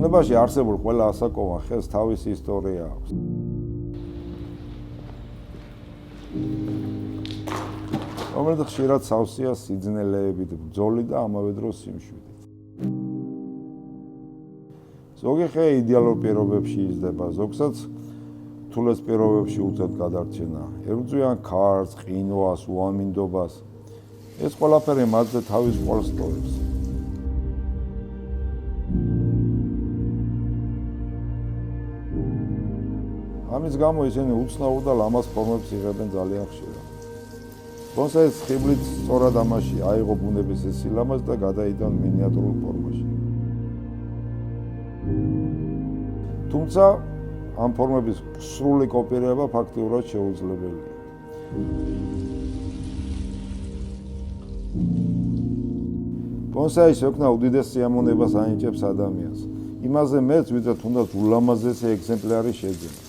ბუნებაში არსებულ ყველა ასაკოვან ხელს თავისი ისტორია აქვს. რომელიც ხშირად სავსეა სიძნელეებით, ბრძოლით და ამავე დროს სიმშვიდით. ზოგი ხე იდეალურ პირობებში იზრდება, ზოგსაც რთულეს პირობებში უწევთ გადარჩენა, ებრძვიან ქარს, ყინვას, უამინდობას. ეს ყველაფერი მათზე თავის ყოლს ტოვებს. ამის გამო ისინი უცნაურ და ლამაზ ფორმებს იღებენ ძალიან ხშირად. თუმცა ეს ხიბლით სწორად ამაში აიღო ბუნების ეს სილამაზ და გადაიდონ მინიატურულ ფორმაში. თუმცა ამ ფორმების სრული კოპირება ფაქტიურად შეუძლებელია. ბონსაის შექმნა უდიდეს სიამოვნებას ანიჭებს ადამიანს. იმაზე მეტს, ვიდრე თუნდაც ულამაზესი ეგზემპლარი შეძენა.